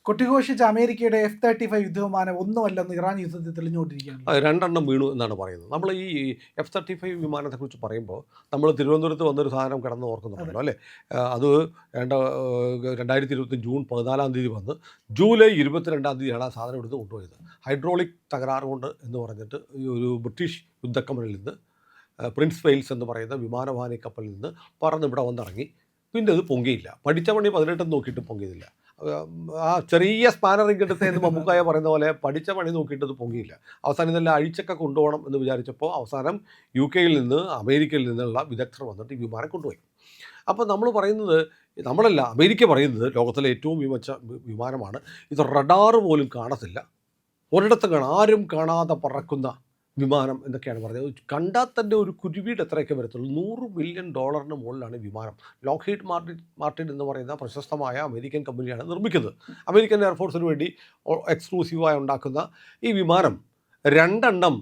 കൊട്ടിഘോഷിച്ച അമേരിക്കയുടെ F-35 യുദ്ധവിമാനം ഒന്നുമല്ലെന്ന് Iran യുദ്ധത്തിൽ തെളിഞ്ഞുകൊണ്ടിരിക്കുകയാണ്. രണ്ടെണ്ണം വീണു എന്നാണ് പറയുന്നത്. നമ്മൾ ഈ F-35 വിമാനത്തെക്കുറിച്ച് പറയുമ്പോൾ നമ്മൾ തിരുവനന്തപുരത്ത് വന്നൊരു സാധനം കിടന്ന് ഓർക്കുന്നുണ്ടല്ലോ അല്ലേ? അത് 2020 ജൂൺ 14 വന്ന് ജൂലൈ 22 ആ സാധനം എടുത്ത് കൊണ്ടുപോയത്. ഹൈഡ്രോളിക് തകരാറ് കൊണ്ട് എന്ന് പറഞ്ഞിട്ട് ഈ ഒരു ബ്രിട്ടീഷ് യുദ്ധക്കപ്പലിൽ നിന്ന് പ്രിൻസ് വെയിൽസ് എന്ന് പറയുന്ന വിമാനവാഹന കപ്പലിൽ നിന്ന് പറന്ന് ഇവിടെ വന്നിറങ്ങി. പിന്നെ അത് പൊങ്ങിയില്ല. പഠിച്ച പണി 18 നോക്കിയിട്ട് പൊങ്ങിയതില്ല. ആ ചെറിയ സ്പാനറിങ് എടുത്തതെന്ന് മമ്മൂക്കായ പറയുന്ന പോലെ പഠിച്ച പണി നോക്കിയിട്ട് അത് പൊങ്ങിയില്ല. അവസാനം ഇതെല്ലാം അഴിച്ചൊക്കെ കൊണ്ടുപോകണം എന്ന് വിചാരിച്ചപ്പോൾ അവസാനം UK നിന്ന് അമേരിക്കയിൽ നിന്നുള്ള വിദഗ്ധർ വന്നിട്ട് ഈ വിമാനം കൊണ്ടുപോയി. അപ്പോൾ നമ്മൾ പറയുന്നത്, നമ്മളല്ല അമേരിക്ക പറയുന്നത് ലോകത്തിലെ ഏറ്റവും മികച്ച വിമാനമാണ്. ഇത് റഡാർ പോലും കാണത്തില്ല, ഒരിടത്തും ആരും കാണാതെ പറക്കുന്ന വിമാനം എന്നൊക്കെയാണ് പറഞ്ഞത്. കണ്ടാൽ തന്നെ ഒരു കുരുവിയുടെ എത്രയൊക്കെ വരത്തുള്ളൂ. $100 മില്യൺ മുകളിലാണ് വിമാനം. ലോക്ഹീഡ് മാർട്ടിൻ എന്ന് പറയുന്ന പ്രശസ്തമായ അമേരിക്കൻ കമ്പനിയാണ് നിർമ്മിക്കുന്നത്. അമേരിക്കൻ എയർഫോഴ്സിന് വേണ്ടി എക്സ്ക്ലൂസീവായി ഉണ്ടാക്കുന്ന ഈ വിമാനം 2 എണ്ണം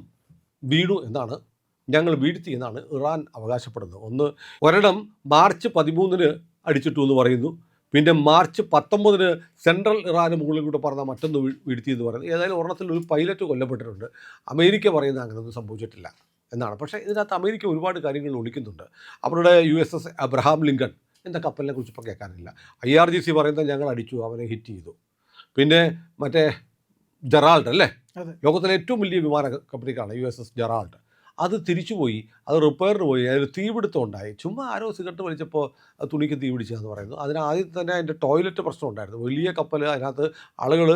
വീണു എന്നാണ്, ഞങ്ങൾ വീഴ്ത്തി എന്നാണ് ഇറാൻ അവകാശപ്പെടുന്നത്. ഒരെണ്ണം മാർച്ച് 13 അടിച്ചിട്ടു എന്ന് പറയുന്നു. പിന്നെ മാർച്ച് 19 സെൻട്രൽ ഇറാന് മുകളിൽ കൂടെ പറഞ്ഞ മറ്റൊന്ന് വീഴ്ത്തി എന്ന് പറയുന്നത്. ഏതായാലും ഒരെണ്ണത്തിൽ ഒരു പൈലറ്റ് കൊല്ലപ്പെട്ടിട്ടുണ്ട്. അമേരിക്ക പറയുന്നത് അങ്ങനെയൊന്നും സംഭവിച്ചിട്ടില്ല എന്നാണ്. പക്ഷേ ഇതിനകത്ത് അമേരിക്ക ഒരുപാട് കാര്യങ്ങൾ ഒളിക്കുന്നുണ്ട്. അവരുടെ USS അബ്രഹാം ലിങ്കൺ എന്ന കപ്പലിനെ കുറിച്ച് ഇപ്പോൾ കേൾക്കാനില്ല. IRGC പറയുന്നത് ഞങ്ങൾ അടിച്ചു, അവനെ ഹിറ്റ് ചെയ്തു. പിന്നെ മറ്റേ ജെറാൾഡ് അല്ലേ, ലോകത്തിലെ ഏറ്റവും വലിയ വിമാന കമ്പനിക്കാണ് USS ജെറാൾഡ്. അത് തിരിച്ചുപോയി, അത് റിപ്പയറിന് പോയി, അതിൽ തീപിടുത്തം ഉണ്ടായി. ചുമ്മാ ആരോ സിഗരറ്റ് വലിച്ചപ്പോൾ തുണിക്ക് തീ പിടിച്ചതെന്ന് പറയുന്നു. ആദ്യം തന്നെ അതിൻ്റെ ടോയ്ലറ്റ് പ്രശ്നം ഉണ്ടായിരുന്നു. വലിയ കപ്പൽ, അതിനകത്ത് ആളുകൾ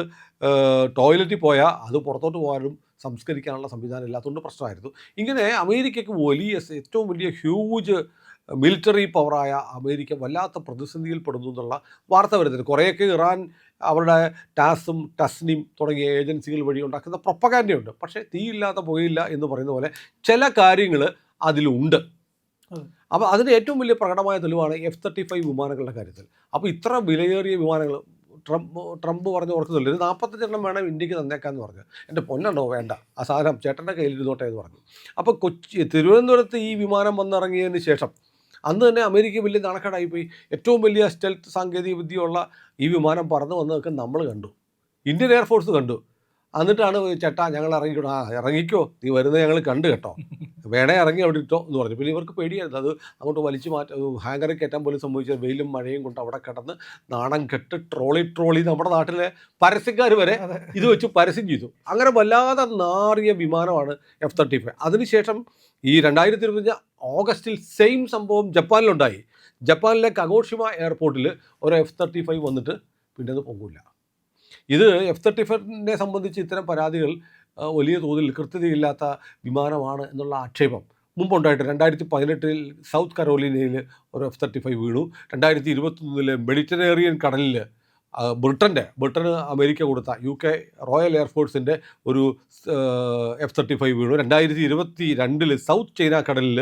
ടോയ്ലറ്റിൽ പോയാൽ അത് പുറത്തോട്ട് പോകാനും സംസ്കരിക്കാനുള്ള സംവിധാനം ഇല്ലാത്തതുകൊണ്ട് പ്രശ്നമായിരുന്നു. ഇങ്ങനെ അമേരിക്കയ്ക്ക് ഏറ്റവും വലിയ ഹ്യൂജ് മിലിറ്ററി പവറായ അമേരിക്ക വല്ലാത്ത പ്രതിസന്ധിയിൽപ്പെടുന്നു എന്നുള്ള വാർത്ത വരുന്നത്. കുറേയൊക്കെ ഇറാൻ അവരുടെ ടാസും ടസ്നിം തുടങ്ങിയ ഏജൻസികൾ വഴി ഉണ്ടാക്കുന്ന പ്രൊപ്പഗാൻഡയുണ്ട്. പക്ഷേ തീയില്ലാത്ത പുകയില്ല എന്ന് പറയുന്ന പോലെ ചില കാര്യങ്ങൾ അതിലുണ്ട്. അപ്പോൾ അതിന് ഏറ്റവും വലിയ പ്രകടമായ തെളിവാണ് F-35 വിമാനങ്ങളുടെ കാര്യത്തിൽ. അപ്പോൾ ഇത്ര വിലയേറിയ വിമാനങ്ങൾ ട്രംപ് പറഞ്ഞ് ഓർക്കുന്നില്ല, ഇത് 45 വേണം ഇന്ത്യക്ക് തന്നേക്കാന്ന് പറഞ്ഞു. എൻ്റെ പൊന്നുണ്ടോ, വേണ്ട, ആ സാധനം ചേട്ടൻ്റെ കയ്യിൽ ഇരുന്നോട്ടെ എന്ന് പറഞ്ഞു. അപ്പോൾ തിരുവനന്തപുരത്ത് ഈ വിമാനം വന്നിറങ്ങിയതിന് ശേഷം അന്ന് തന്നെ അമേരിക്ക വലിയ നാണക്കേടായിപ്പോയി. ഏറ്റവും വലിയ സ്റ്റെൽത്ത് സാങ്കേതിക വിദ്യയുള്ള ഈ വിമാനം പറന്ന് വന്നതൊക്കെ നമ്മൾ കണ്ടു, ഇന്ത്യൻ എയർഫോഴ്സ് കണ്ടു. എന്നിട്ടാണ് ചേട്ടാ ഞങ്ങൾ ഇറങ്ങിക്കോ, ഇറങ്ങിക്കോ, നീ വരുന്നത് ഞങ്ങൾ കണ്ടു കേട്ടോ, വേണേ ഇറങ്ങി അവിടെ ഇട്ടോ എന്ന് പറഞ്ഞു. പിന്നെ ഇവർക്ക് പേടിയായിരുന്നു, അത് അങ്ങോട്ട് വലിച്ചു ഹാങ്കറിൽ കയറ്റാൻ പോലും സംഭവിച്ചത്. വെയിലും മഴയും കൊണ്ട് അവിടെ കിടന്ന് നാണം കെട്ട് ട്രോളി നമ്മുടെ നാട്ടിലെ പരസ്യക്കാർ വരെ ഇത് വെച്ച് പരസ്യം ചെയ്തു. അങ്ങനെ വല്ലാതെ നാറിയ വിമാനമാണ് F-35. അതിനുശേഷം ഈ 2025 ഓഗസ്റ്റിൽ സെയിം സംഭവം ജപ്പാനിലുണ്ടായി. ജപ്പാനിലെ കഗോഷിമ എയർപോർട്ടിൽ ഒരു F-35 വന്നിട്ട് പിന്നെ അത് പൊങ്ങില്ല. ഇത് F-35നെ സംബന്ധിച്ച് ഇത്തരം പരാതികൾ വലിയ തോതിൽ കൃത്യതയില്ലാത്ത വിമാനമാണ് എന്നുള്ള ആക്ഷേപം മുമ്പുണ്ടായിട്ട് 2018 സൗത്ത് കരോലിനയിൽ ഒരു F-35 വീണു. 2021 മെഡിറ്ററേനിയൻ കടലിൽ ബ്രിട്ടന് അമേരിക്ക കൊടുത്ത UK റോയൽ എയർഫോഴ്സിൻ്റെ ഒരു F-35 വീണു. 2022 സൗത്ത് ചൈന കടലിൽ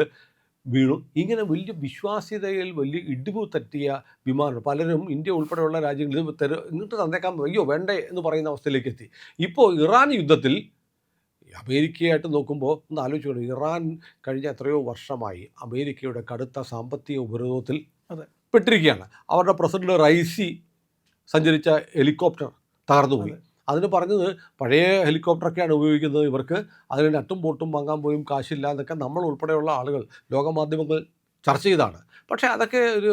വീണു. ഇങ്ങനെ വലിയ വിശ്വാസ്യതയിൽ വലിയ ഇടിവ് തട്ടിയ വിമാനം പലരും ഇന്ത്യ ഉൾപ്പെടെയുള്ള രാജ്യങ്ങളിൽ ഇങ്ങോട്ട് തന്നേക്കാൻ അയ്യോ വേണ്ടേ എന്ന് പറയുന്ന അവസ്ഥയിലേക്ക് എത്തി. ഇപ്പോൾ ഇറാൻ യുദ്ധത്തിൽ അമേരിക്കയായിട്ട് നോക്കുമ്പോൾ ഒന്ന് ആലോചിക്കണം, ഇറാൻ കഴിഞ്ഞ എത്രയോ വർഷമായി അമേരിക്കയുടെ കടുത്ത സാമ്പത്തിക ഉപരോധത്തിൽ പെട്ടിരിക്കുകയാണ്. അവരുടെ പ്രസിഡന്റ് റൈസി സഞ്ചരിച്ച ഹെലികോപ്റ്റർ തകർന്നുപോയി. അതിന് പറഞ്ഞത് പഴയ ഹെലികോപ്റ്ററൊക്കെയാണ് ഉപയോഗിക്കുന്നത്, ഇവർക്ക് അതിന് നട്ടും ബോട്ടും വാങ്ങാൻ പോലും കാശില്ല എന്നൊക്കെ നമ്മൾ ഉൾപ്പെടെയുള്ള ആളുകൾ ലോകമാധ്യമങ്ങൾ ചർച്ച ചെയ്താണ്. പക്ഷേ അതൊക്കെ ഒരു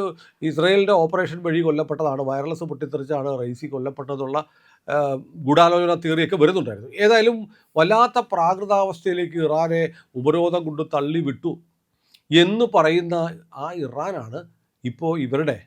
ഇസ്രയേലിൻ്റെ ഓപ്പറേഷൻ വഴി കൊല്ലപ്പെട്ടതാണ്, വയർലെസ് പൊട്ടിത്തെറിച്ചാണ് റൈസി കൊല്ലപ്പെട്ടതെന്നുള്ള ഗൂഢാലോചന തിയറിയൊക്കെ വരുന്നുണ്ടായിരുന്നു. ഏതായാലും വല്ലാത്ത പ്രാകൃതാവസ്ഥയിലേക്ക് ഇറാനെ ഉപരോധം കൊണ്ട് തള്ളിവിട്ടു എന്ന് പറയുന്ന ആ ഇറാനാണ് ഇപ്പോൾ ഇവരുടെ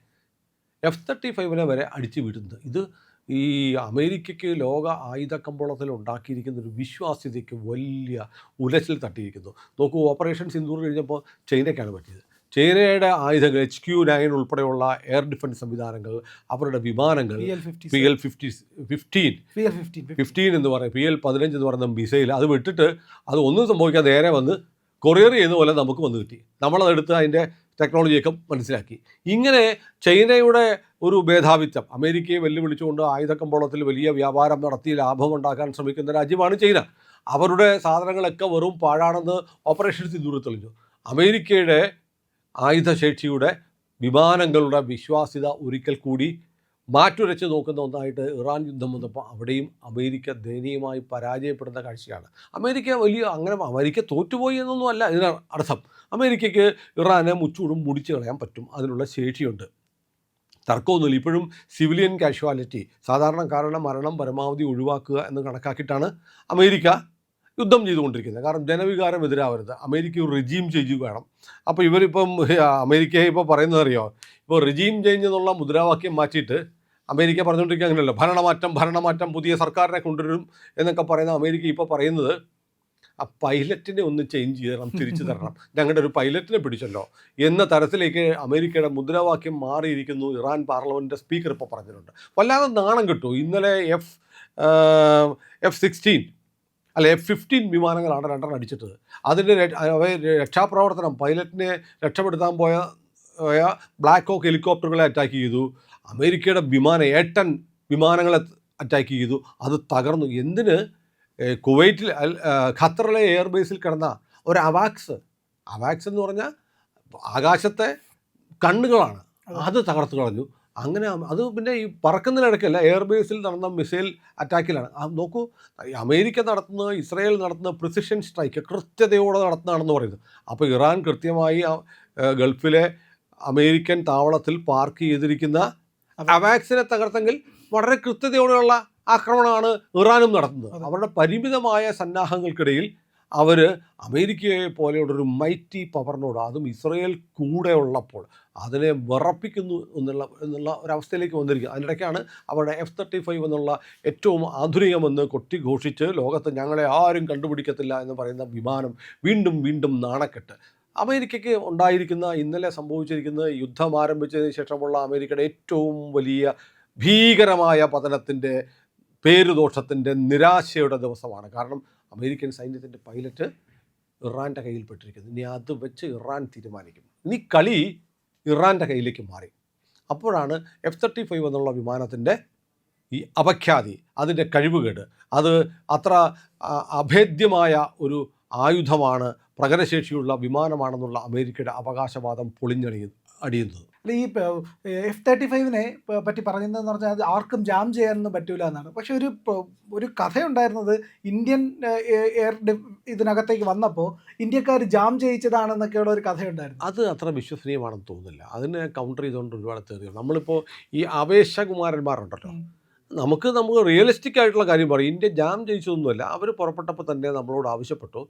F-35 വരെ അടിച്ചു വിടുന്നത്. ഇത് ഈ അമേരിക്കയ്ക്ക് ലോക ആയുധ കമ്പോളത്തിൽ ഉണ്ടാക്കിയിരിക്കുന്ന ഒരു വിശ്വാസ്യതയ്ക്ക് വലിയ ഉലച്ചിൽ തട്ടിയിരിക്കുന്നു. നോക്കൂ, ഓപ്പറേഷൻ സിന്ദൂർ കഴിഞ്ഞപ്പോൾ ചൈനയ്ക്കാണ് പറ്റിയത്. ചൈനയുടെ ആയുധങ്ങൾ HQ-9 ഉൾപ്പെടെയുള്ള എയർ ഡിഫൻസ് സംവിധാനങ്ങൾ, അവരുടെ വിമാനങ്ങൾ PL-15 എന്ന് പറയും, PL-15 എന്ന് പറയുന്ന മിസൈൽ, അത് വിട്ടിട്ട് അത് ഒന്നും സംഭവിക്കാതെ നേരെ വന്ന് കൊറിയർ ചെയ്യുന്ന പോലെ നമുക്ക് വന്ന് കിട്ടി. നമ്മളതെടുത്ത് അതിൻ്റെ ടെക്നോളജിയൊക്കെ മനസ്സിലാക്കി. ഇങ്ങനെ ചൈനയുടെ ഒരു മേധാവിത്വം അമേരിക്കയെ വെല്ലുവിളിച്ചുകൊണ്ട് ആയുധ കമ്പോളത്തിൽ വലിയ വ്യാപാരം നടത്തി ലാഭമുണ്ടാക്കാൻ ശ്രമിക്കുന്ന രാജ്യമാണ് ചൈന. അവരുടെ സാധനങ്ങളൊക്കെ വെറും പാഴാണെന്ന് ഓപ്പറേഷൻ സിന്ദൂർ തെളിഞ്ഞു. അമേരിക്കയുടെ ആയുധശേഷിയുടെ വിമാനങ്ങളുടെ വിശ്വാസ്യത ഒരിക്കൽ കൂടി മാറ്റുരച്ച് നോക്കുന്ന ഒന്നായിട്ട് ഇറാൻ യുദ്ധം വന്നപ്പോൾ അവിടെയും അമേരിക്ക ദയനീയമായി പരാജയപ്പെടുന്ന കാഴ്ചയാണ്. അമേരിക്ക തോറ്റുപോയി എന്നൊന്നും അല്ല ഇതിന് അർത്ഥം. അമേരിക്കയ്ക്ക് ഇറാനെ മുച്ചൂടും മുടിച്ചു കളയാൻ പറ്റും, അതിനുള്ള ശേഷിയുണ്ട്, തർക്കമൊന്നുമില്ല. ഇപ്പോഴും സിവിലിയൻ കാഷ്വാലിറ്റി, സാധാരണക്കാരുടെ മരണം പരമാവധി ഒഴിവാക്കുക എന്ന് കണക്കാക്കിയിട്ടാണ് അമേരിക്ക യുദ്ധം ചെയ്തുകൊണ്ടിരിക്കുന്നത്. കാരണം ജനവികാരം എതിരാവരുത്, അമേരിക്ക ഒരു റിജീം ചേഞ്ച് വേണം. അപ്പോൾ ഇവരിപ്പം അമേരിക്കയെ ഇപ്പോൾ പറയുന്നത് അറിയോ, ഇപ്പോൾ റിജീം ചേഞ്ച് എന്നുള്ള മുദ്രാവാക്യം മാറ്റിയിട്ട് അമേരിക്ക പറഞ്ഞുകൊണ്ടിരിക്കുക അങ്ങനെയല്ലോ, ഭരണമാറ്റം പുതിയ സർക്കാരിനെ കൊണ്ടുവരും എന്നൊക്കെ പറയുന്ന അമേരിക്ക ഇപ്പോൾ പറയുന്നത് ആ പൈലറ്റിനെ ഒന്ന് ചേഞ്ച് ചെയ്യണം, തിരിച്ചു തരണം, ഞങ്ങളുടെ ഒരു പൈലറ്റിനെ പിടിച്ചല്ലോ എന്ന തരത്തിലേക്ക് അമേരിക്കയുടെ മുദ്രാവാക്യം മാറിയിരിക്കുന്നു. ഇറാൻ പാർലമെൻറ്റിൻ്റെ സ്പീക്കർ ഇപ്പോൾ പറഞ്ഞിട്ടുണ്ട്. വല്ലാതെ നാണം കിട്ടു. ഇന്നലെ F-16 അല്ല F-15 വിമാനങ്ങളാണ് രണ്ടെണ്ണം അടിച്ചിട്ടത്. അതിൻ്റെ രക്ഷാപ്രവർത്തനം, പൈലറ്റിനെ രക്ഷപ്പെടുത്താൻ പോയ ബ്ലാക്ക് ഹോക്ക് ഹെലികോപ്റ്ററുകളെ അറ്റാക്ക് ചെയ്തു. അമേരിക്കയുടെ A-10 വിമാനങ്ങളെ അറ്റാക്ക് ചെയ്തു, അത് തകർന്നു. എന്തിന്? കുവൈറ്റിൽ ഖത്തറിലെ എയർബേസിൽ കിടന്ന ഒരു അവാക്സ് എന്ന് പറഞ്ഞാൽ ആകാശത്തെ കണ്ണുകളാണ്, അത് തകർത്ത് കളഞ്ഞു. അങ്ങനെ അത് പിന്നെ ഈ പറക്കുന്നതിനിടയ്ക്കല്ല, എയർബേസിൽ നടന്ന മിസൈൽ അറ്റാക്കിലാണ്. നോക്കൂ, അമേരിക്ക നടത്തുന്നത്, ഇസ്രായേൽ നടത്തുന്ന പ്രിസിഷൻ സ്ട്രൈക്ക് കൃത്യതയോടെ നടത്തുന്നതാണെന്ന് പറയുന്നത്. അപ്പോൾ ഇറാൻ കൃത്യമായി ഗൾഫിലെ അമേരിക്കൻ താവളത്തിൽ പാർക്ക് ചെയ്തിരിക്കുന്ന അവാക്സിനെ തകർത്തെങ്കിൽ വളരെ കൃത്യതയോടെയുള്ള ആക്രമണമാണ് ഇറാനും നടത്തുന്നത്. അവരുടെ പരിമിതമായ സന്നാഹങ്ങൾക്കിടയിൽ അവർ അമേരിക്കയെ പോലെയുള്ളൊരു മൈറ്റി പവറിനോട്, അതും ഇസ്രയേൽ കൂടെ ഉള്ളപ്പോൾ അതിനെ വിറപ്പിക്കുന്നു എന്നുള്ള ഒരവസ്ഥയിലേക്ക് വന്നിരിക്കുക. അതിനിടയ്ക്കാണ് അവരുടെ F-35 എന്നുള്ള ഏറ്റവും ആധുനികമെന്ന് കൊട്ടിഘോഷിച്ച് ലോകത്ത് ഞങ്ങളെ ആരും കണ്ടുപിടിക്കത്തില്ല എന്ന് പറയുന്ന വിമാനം വീണ്ടും നാണക്കെട്ട്. അമേരിക്കയ്ക്ക് ഉണ്ടായിരിക്കുന്ന, ഇന്നലെ സംഭവിച്ചിരിക്കുന്ന യുദ്ധം ആരംഭിച്ചതിന് ശേഷമുള്ള അമേരിക്കയുടെ ഏറ്റവും വലിയ ഭീകരമായ പതനത്തിൻ്റെ, പേരുദോഷത്തിൻ്റെ, നിരാശയുടെ ദിവസമാണ്. കാരണം അമേരിക്കൻ സൈന്യത്തിൻ്റെ പൈലറ്റ് ഇറാൻ്റെ കയ്യിൽപ്പെട്ടിരിക്കുന്നു. ഇനി അത് വെച്ച് ഇറാൻ തീരുമാനിക്കും. ഇനി കളി ഇറാൻ്റെ കയ്യിലേക്ക് മാറി. അപ്പോഴാണ് F-35 എന്നുള്ള വിമാനത്തിൻ്റെ ഈ അപഖ്യാതി, അതിൻ്റെ കഴിവുകേട്, അത് അത്ര അഭേദ്യമായ ഒരു ആയുധമാണ്, പ്രകടനശേഷിയുള്ള വിമാനമാണെന്നുള്ള അമേരിക്കയുടെ അവകാശവാദം അടിയുന്നത്. ഈ F-35 പറ്റി പറയുന്നതെന്ന് പറഞ്ഞാൽ അത് ആർക്കും ജാം ചെയ്യാനൊന്നും പറ്റൂല എന്നാണ്. പക്ഷെ ഒരു കഥയുണ്ടായിരുന്നത്, ഇന്ത്യൻ ഇതിനകത്തേക്ക് വന്നപ്പോൾ ഇന്ത്യക്കാർ ജാം ചെയ്യിച്ചതാണെന്നൊക്കെയുള്ള ഒരു കഥയുണ്ടായിരുന്നു. അത് അത്ര വിശ്വസനീയമാണെന്ന് തോന്നുന്നില്ല. അതിനെ കൗണ്ടർ ചെയ്തുകൊണ്ട് ഒരുപാട് തെറികൾ. നമ്മളിപ്പോൾ ഈ ആവേശകുമാരന്മാരുണ്ടല്ലോ, നമുക്ക് റിയലിസ്റ്റിക് ആയിട്ടുള്ള കാര്യം പറയും. India jam ജയിച്ചതൊന്നുമല്ല. അവർ പുറപ്പെട്ടപ്പോൾ തന്നെ നമ്മളോട് ആവശ്യപ്പെട്ടു,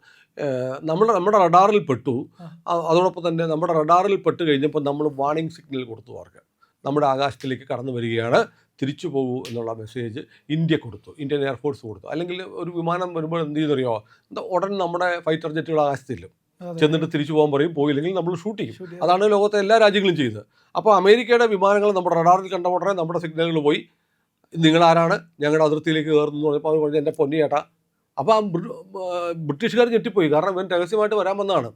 നമ്മുടെ റഡാറിൽ പെട്ടു. അതോടൊപ്പം തന്നെ നമ്മുടെ റഡാറിൽ പെട്ട് കഴിഞ്ഞപ്പോൾ നമ്മൾ വാർണിംഗ് സിഗ്നൽ കൊടുത്തു. അവർക്ക് നമ്മുടെ ആകാശത്തിലേക്ക് കടന്നു വരികയാണ്, തിരിച്ചു പോകൂ എന്നുള്ള മെസ്സേജ് ഇന്ത്യ കൊടുത്തു, ഇന്ത്യൻ എയർഫോഴ്സ് കൊടുത്തു. അല്ലെങ്കിൽ ഒരു വിമാനം വരുമ്പോൾ എന്ത് ചെയ്യുന്നറിയോ, ഉടൻ നമ്മുടെ ഫൈറ്റർ ജെറ്റുകൾ ആകാശത്തില്ലും, ചെന്നിട്ട് തിരിച്ചു പോകാൻ പറയും. പോയില്ലെങ്കിൽ നമ്മൾ ഷൂട്ട് ചെയ്യും. അതാണ് ലോകത്തെ എല്ലാ രാജ്യങ്ങളും ചെയ്തത്. അപ്പോൾ അമേരിക്കയുടെ വിമാനങ്ങൾ നമ്മുടെ റഡാറിൽ കണ്ട ഉടനെ നമ്മുടെ സിഗ്നലുകൾ പോയി, നിങ്ങളാരാണ് ഞങ്ങളുടെ അതിർത്തിയിലേക്ക് കയറുന്നു എന്ന് പറഞ്ഞപ്പോൾ അവർ പറഞ്ഞു, എൻ്റെ പൊന്നി ചേട്ടാ. അപ്പോൾ ആ ബ്രിട്ടീഷുകാർ ഞെട്ടിപ്പോയി. കാരണം ഇവൻ രഹസ്യമായിട്ട് വരാൻ വന്നതാണ്.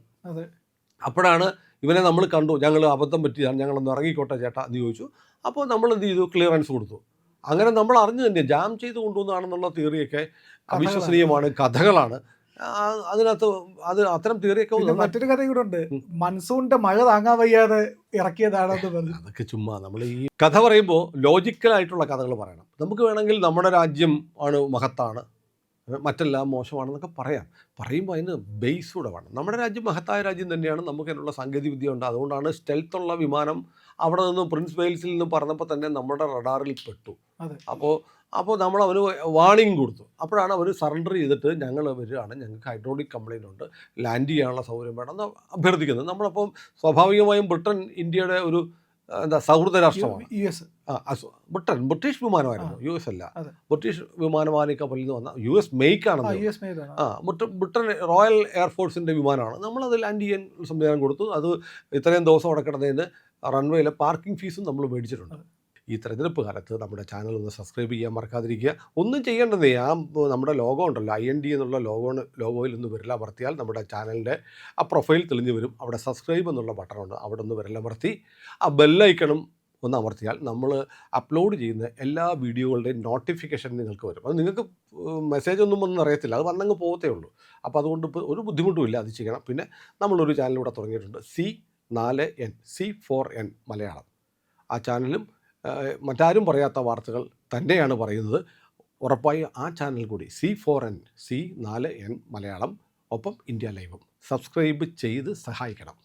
അപ്പോഴാണ് ഇവനെ നമ്മൾ കണ്ടു, ഞങ്ങൾ അബദ്ധം പറ്റിയതാണ്, ഞങ്ങളൊന്ന് ഇറങ്ങിക്കോട്ടെ ചേട്ടാ എന്ന് ചോദിച്ചു. അപ്പോൾ നമ്മൾ എന്ത് ചെയ്തു, ക്ലിയറൻസ് കൊടുത്തു. അങ്ങനെ നമ്മൾ അറിഞ്ഞു തന്നെ ജാം ചെയ്ത് കൊണ്ടുവന്നതാണെന്നുള്ള തിയറിയൊക്കെ അവിശ്വസനീയമാണ്, കഥകളാണ്. അതിനകത്ത് അത്തരം തിയറിയൊക്കെ. മറ്റൊരു കഥയും കൂടെ ഉണ്ട്, മൺസൂണിന്റെ മഴ താങ്ങാൻ വയ്യാതെ ഇറക്കിയതാണെന്ന് പറഞ്ഞു. അതൊക്കെ ചുമ്മാ. നമ്മൾ ഈ കഥ പറയുമ്പോൾ ലോജിക്കലായിട്ടുള്ള കഥകൾ പറയണം. നമുക്ക് വേണമെങ്കിൽ നമ്മുടെ രാജ്യം ആണ് മഹത്താണ്, മറ്റെല്ലാം മോശമാണെന്നൊക്കെ പറയുമ്പോൾ അതിന് ബേസ് കൂടെ വേണം. നമ്മുടെ രാജ്യം മഹത്തായ രാജ്യം തന്നെയാണ്, നമുക്ക് അതിനുള്ള സാങ്കേതിക വിദ്യ ഉണ്ട്. അതുകൊണ്ടാണ് സ്റ്റെൽത്തുള്ള വിമാനം അവിടെ നിന്ന് പ്രിൻസ് വെയിൽസിൽ നിന്ന് പറഞ്ഞപ്പോൾ തന്നെ നമ്മുടെ റഡാറിൽ പെട്ടു. അപ്പോൾ നമ്മൾ അവന് വാർണിംഗ് കൊടുത്തു. അപ്പോഴാണ് അവർ സറണ്ടർ ചെയ്തിട്ട് ഞങ്ങൾ വരികയാണ്, ഞങ്ങൾക്ക് ഹൈഡ്രോളിക് കംപ്ലയിൻ്റ് ഉണ്ട്, ലാൻഡ് ചെയ്യാനുള്ള സൗകര്യം വേണമെന്ന് അഭ്യർത്ഥിക്കുന്നത്. നമ്മളപ്പം സ്വാഭാവികമായും ബ്രിട്ടൻ ഇന്ത്യയുടെ ഒരു സൗഹൃദ രാഷ്ട്രമാണ്. ബ്രിട്ടീഷ് വിമാനമായിരുന്നു, US അല്ല. ബ്രിട്ടീഷ് വിമാനവാഹന കപ്പലിൽ നിന്ന് വന്ന US മെയ്ക്കാണെന്ന്. ബ്രിട്ടൻ റോയൽ എയർഫോഴ്സിൻ്റെ വിമാനമാണ്. നമ്മളത് ലാൻഡ് ചെയ്യാൻ സംവിധാനം കൊടുത്തു. അത് ഇത്രയും ദിവസം അവിടെ കിടന്നതിന് റൺവേയിലെ പാർക്കിംഗ് ഫീസും നമ്മൾ മേടിച്ചിട്ടുണ്ട്. ഈ തെരഞ്ഞെടുപ്പ് കാലത്ത് നമ്മുടെ ചാനൽ ഒന്ന് സബ്സ്ക്രൈബ് ചെയ്യാൻ മറക്കാതിരിക്കുക. ഒന്നും ചെയ്യേണ്ടതേ, നമ്മുടെ ലോഗോ ഉണ്ടല്ലോ, IND എന്നുള്ള ലോഗോയിൽ ഒന്ന് വിരലമർത്തിയാൽ നമ്മുടെ ചാനലിൻ്റെ ആ പ്രൊഫൈൽ തെളിഞ്ഞു വരും. അവിടെ സബ്സ്ക്രൈബ് എന്നുള്ള ബട്ടണുണ്ട്, അവിടെ ഒന്ന് വിരലമർത്തി ആ ബെല്ലൈക്കണും ഒന്ന് അമർത്തിയാൽ നമ്മൾ അപ്ലോഡ് ചെയ്യുന്ന എല്ലാ വീഡിയോകളുടെയും നോട്ടിഫിക്കേഷൻ നിങ്ങൾക്ക് വരും. അത് നിങ്ങൾക്ക് മെസ്സേജ് ഒന്നും ഒന്നും അറിയത്തില്ല, അത് വന്നങ്ങ് പോകത്തേ ഉള്ളൂ. അപ്പോൾ അതുകൊണ്ട് ഇപ്പോൾ ഒരു ബുദ്ധിമുട്ടുമില്ല, അത് ചെയ്യണം. പിന്നെ നമ്മളൊരു ചാനലിലൂടെ തുടങ്ങിയിട്ടുണ്ട്, C4N മലയാളം. ആ ചാനലും മറ്റാരും പറയാത്ത വാർത്തകൾ തന്നെയാണ് പറയുന്നത്. ഉറപ്പായും ആ ചാനൽ കൂടി C4N C4N മലയാളം ഒപ്പം ഇന്ത്യ ലൈവും സബ്സ്ക്രൈബ് ചെയ്ത് സഹായിക്കണം.